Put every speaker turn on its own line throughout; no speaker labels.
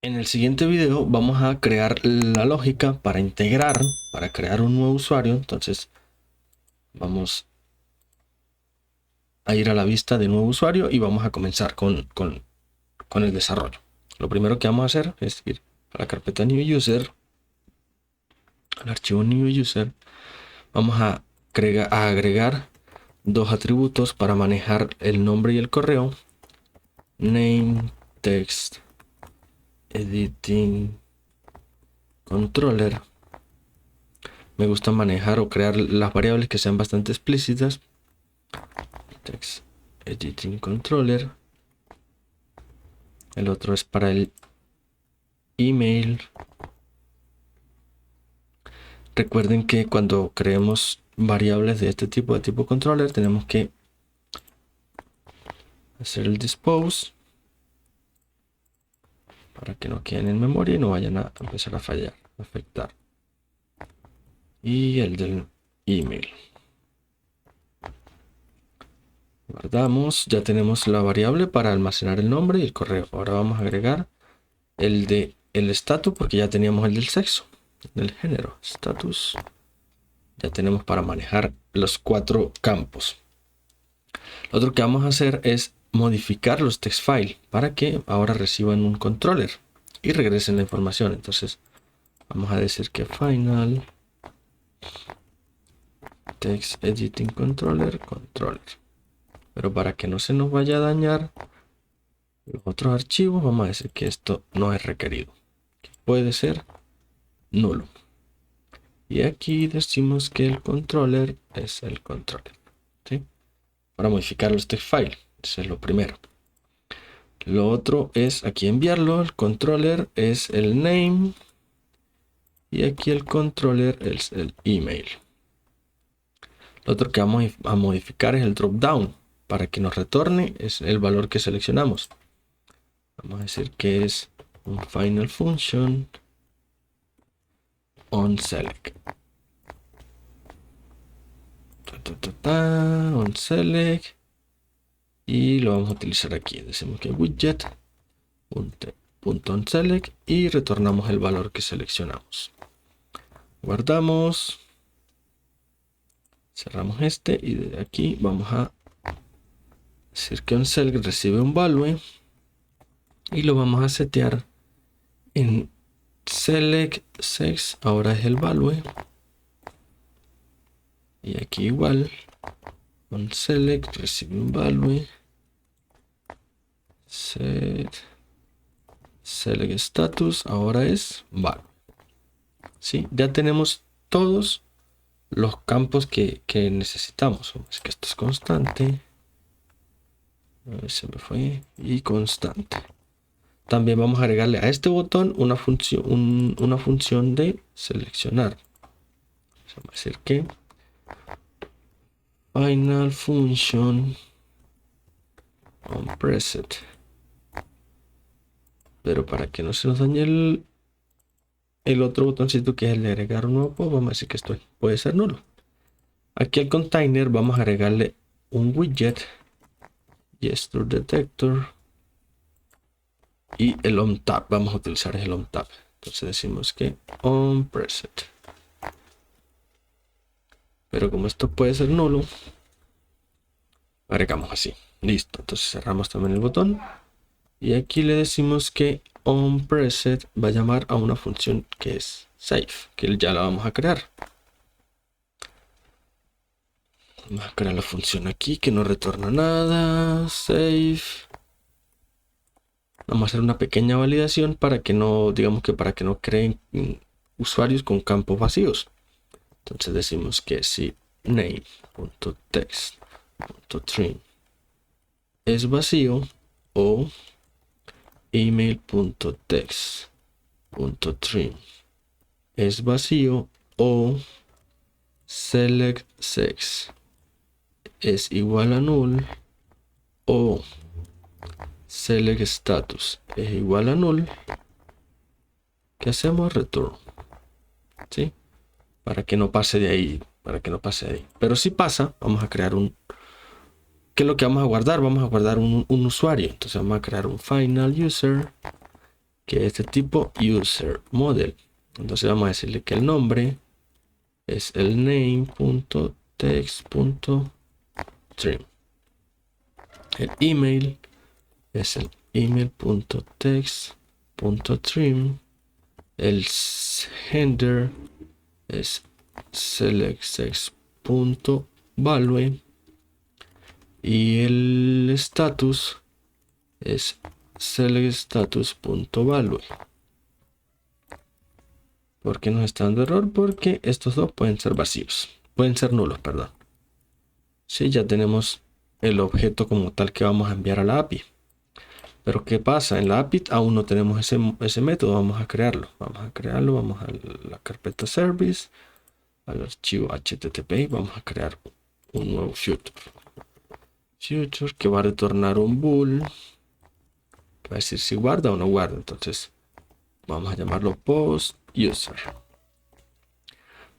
En el siguiente video vamos a crear la lógica para integrar, para crear un nuevo usuario. Entonces vamos a ir a la vista de nuevo usuario y vamos a comenzar con el desarrollo. Lo primero que vamos a hacer es ir a la carpeta New User, al archivo New User. Vamos a agregar dos atributos para manejar el nombre y el correo. Name, text, editing, controller. Me gusta manejar o crear las variables que sean bastante explícitas. Text editing controller. El otro es para el email. Recuerden que cuando creemos variables de este tipo, de tipo controller, tenemos que hacer el dispose para que no queden en memoria y no vayan a empezar a fallar, a afectar. Y el del email. Guardamos, ya tenemos la variable para almacenar el nombre y el correo. Ahora vamos a agregar el de el estatus porque ya teníamos el del sexo, del género, status. Ya tenemos para manejar los 4 campos. Lo otro que vamos a hacer es modificar los text file para que ahora reciban un controller y regresen la información. Entonces vamos a decir que final text editing controller. Pero para que no se nos vaya a dañar los otros archivos, vamos a decir que esto no es requerido, que puede ser nulo. Y aquí decimos que el controller es el controller, ¿sí? Para modificar los text file, eso es lo primero. Lo otro es aquí enviarlo. El controller es el name y aquí el controller es el email. Lo otro que vamos a modificar es el drop down para que nos retorne es el valor que seleccionamos. Vamos a decir que es un final function on select. On select. Y lo vamos a utilizar aquí. Decimos que widget .onSelect y retornamos el valor que seleccionamos. Guardamos. Cerramos este y de aquí vamos a decir que onSelect recibe un value y lo vamos a setear en select sex. Ahora es el value. Y aquí igual onSelect recibe un value. Select status ahora es value. ¿Sí? Ya tenemos todos los campos que necesitamos. Es que esto es constante. Se me fue. Y constante. También vamos a agregarle a este botón una función de seleccionar. Vamos a decir que final function on preset. Pero para que no se nos dañe el otro botoncito que es el de agregar un nuevo, pues vamos a decir que esto puede ser nulo. Aquí al container vamos a agregarle un widget gesture detector y el onTap. Vamos a utilizar el onTap. Entonces decimos que onPreset. Pero como esto puede ser nulo, agregamos así. Listo. Entonces cerramos también el botón. Y aquí le decimos que onPreset va a llamar a una función que es save, que ya la vamos a crear. Vamos a crear la función aquí que no retorna nada. Save. Vamos a hacer una pequeña validación para que no, digamos que para que no creen usuarios con campos vacíos. Entonces decimos que si name.text.trim es vacío o email.text.trim es vacío o select sex es igual a null o select status es igual a null, ¿qué hacemos? Return, ¿sí? Para que no pase de ahí, pero si pasa, vamos a crear ¿qué es lo que vamos a guardar? Vamos a guardar un usuario. Entonces vamos a crear un final user que es de tipo user model. Entonces vamos a decirle que el nombre es el name.text.trim. El email es el email.text.trim. El gender es selecttext.value. Y el status es selectstatus.value. ¿Por qué nos está dando error? Porque estos dos pueden ser vacíos. Pueden ser nulos, perdón. Sí, ya tenemos el objeto como tal que vamos a enviar a la API. Pero ¿qué pasa? En la API aún no tenemos ese método. Vamos a crearlo. Vamos a la carpeta service, al archivo HTTP y vamos a crear un nuevo future. Future que va a retornar un bool. Que va a decir si guarda o no guarda. Entonces vamos a llamarlo post user.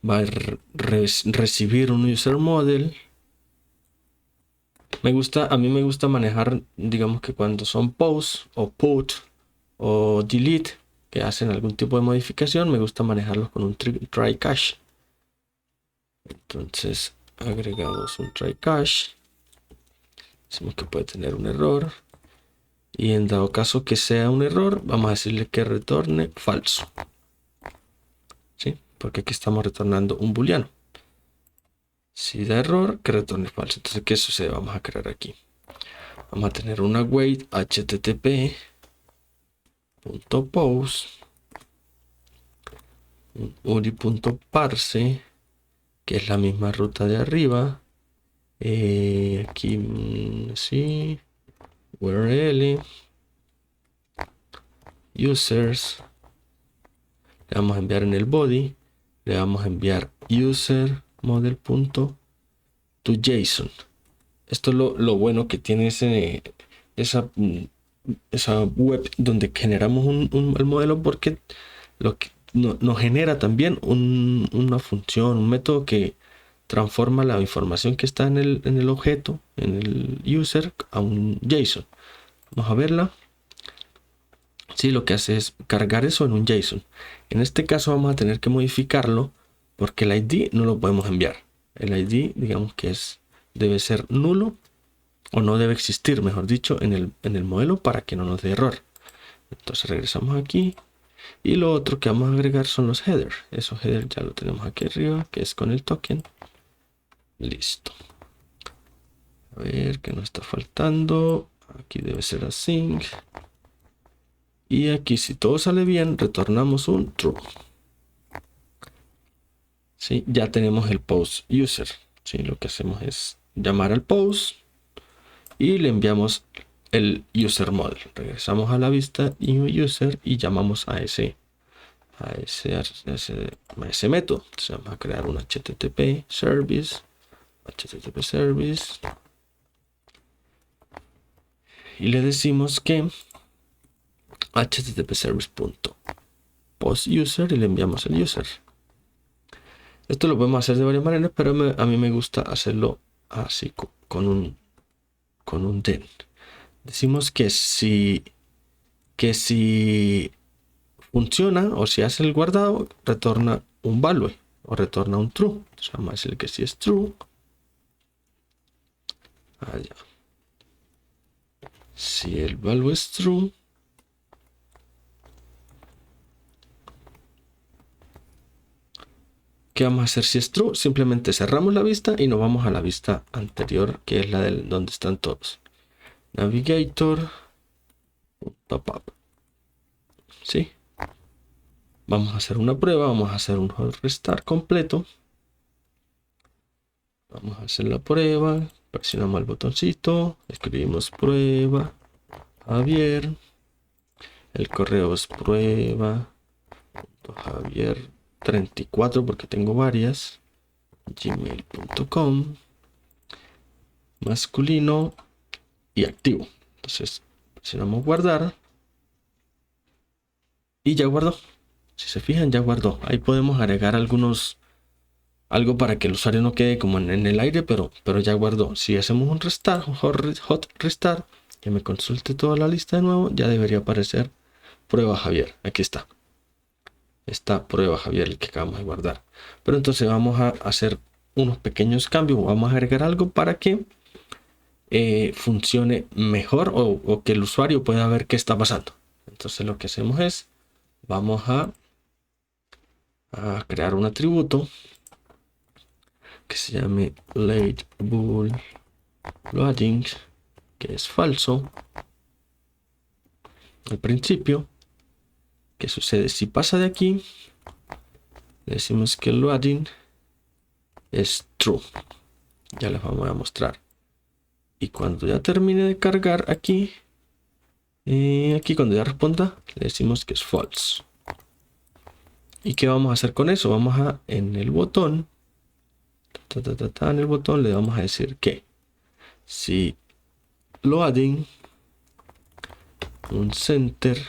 Va a recibir un user model. A mí me gusta manejar, digamos que cuando son post o put o delete, que hacen algún tipo de modificación, me gusta manejarlos con un try catch. Entonces agregamos un try catch. Decimos que puede tener un error. Y en dado caso que sea un error, vamos a decirle que retorne falso. ¿Sí? Porque aquí estamos retornando un booleano. Si da error, que retorne falso. Entonces, ¿qué sucede? Vamos a crear aquí. Vamos a tener una wait http.post uri.parse, que es la misma ruta de arriba. Aquí sí, URL users, le vamos a enviar en el body, le vamos a enviar user model.toJSON. Esto es lo bueno que tiene esa web donde generamos el modelo, porque nos genera también una función, un método que transforma la información que está en el objeto, en el user, a un JSON. Vamos a verla. Sí, lo que hace es cargar eso en un JSON. En este caso vamos a tener que modificarlo porque el ID no lo podemos enviar. El ID, digamos que debe ser nulo, o no debe existir, mejor dicho, en el modelo, para que no nos dé error. Entonces regresamos aquí. Y lo otro que vamos a agregar son los headers. Esos headers ya lo tenemos aquí arriba, que es con el token. Listo. A ver, ¿qué nos está faltando? Aquí debe ser async. Y aquí, si todo sale bien, retornamos un true. ¿Sí? Ya tenemos el post user. ¿Sí? Lo que hacemos es llamar al post y le enviamos el user model. Regresamos a la vista user y llamamos a ese método. Entonces vamos a crear un HTTP service. Y le decimos que http service.postUser y le enviamos el user. Esto lo podemos hacer de varias maneras, pero a mí me gusta hacerlo así, con un den. Decimos que si funciona, o si hace el guardado, retorna un value o retorna un true. Entonces vamos a decir que si es true. Allá. Si el value es true, ¿qué vamos a hacer si es true? Simplemente cerramos la vista y nos vamos a la vista anterior, que es la donde están todos. Navigator, pop-up. ¿Sí? Vamos a hacer una prueba, vamos a hacer un hot restart completo. Vamos a hacer la prueba, presionamos el botoncito, escribimos prueba, Javier. El correo es prueba.javier34 porque tengo varias. gmail.com, masculino y activo. Entonces presionamos guardar y ya guardó. Si se fijan, ya guardó. Ahí podemos agregar algo para que el usuario no quede como en el aire, pero ya guardó. Si hacemos un restart, un hot restart, que me consulte toda la lista de nuevo, ya debería aparecer prueba Javier. Aquí está. Esta prueba Javier, el que acabamos de guardar. Pero entonces vamos a hacer unos pequeños cambios. Vamos a agregar algo para que funcione mejor o que el usuario pueda ver qué está pasando. Entonces lo que hacemos es, vamos a crear un atributo que se llame late bool loading, que es falso al principio. ¿Qué sucede? Si pasa de aquí, le decimos que el loading es true. Ya les vamos a mostrar. Y cuando ya termine de cargar aquí, aquí cuando ya responda, le decimos que es false. ¿Y qué vamos a hacer con eso? Vamos a, en el botón, en el botón le vamos a decir que si loading un center,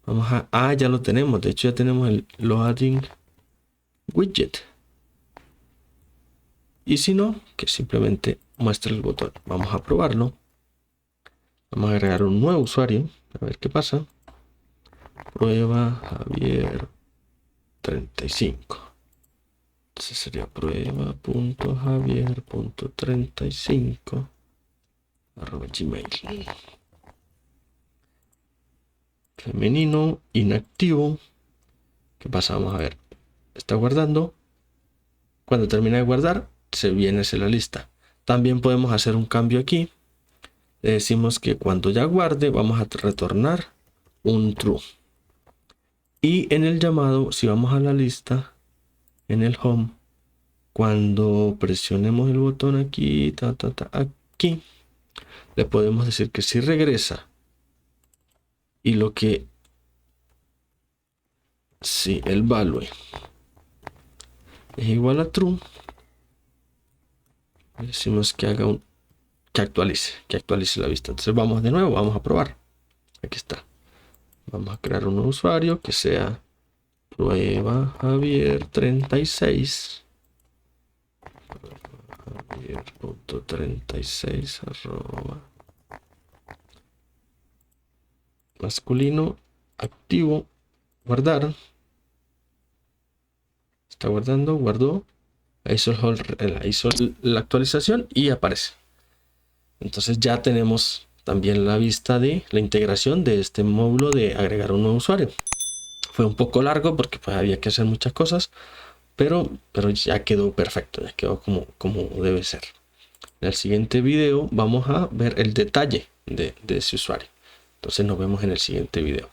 vamos a, ya lo tenemos, de hecho ya tenemos el loading widget. Y si no, que simplemente muestre el botón. Vamos a probarlo. Vamos a agregar un nuevo usuario, a ver qué pasa. Prueba Javier 35. Entonces sería prueba.javier.35 @gmail. Femenino, inactivo. ¿Qué pasa? Vamos a ver. Está guardando. Cuando termina de guardar, se viene hacia la lista. También podemos hacer un cambio aquí. Le decimos que cuando ya guarde, vamos a retornar un true. Y en el llamado, si vamos a la lista, en el home, cuando presionemos el botón aquí, aquí, le podemos decir que si regresa y lo que, si el value es igual a true, le decimos que haga que actualice la vista. Entonces vamos de nuevo, vamos a probar. Aquí está. Vamos a crear un nuevo usuario que sea prueba Javier 36. Javier.36 @ masculino, activo, guardar. Está guardando, guardó. Hizo la actualización y aparece. Entonces ya tenemos también la vista de la integración de este módulo de agregar un nuevo usuario. Fue un poco largo porque pues había que hacer muchas cosas, pero ya quedó perfecto, ya quedó como debe ser. En el siguiente video vamos a ver el detalle de ese usuario. Entonces nos vemos en el siguiente video.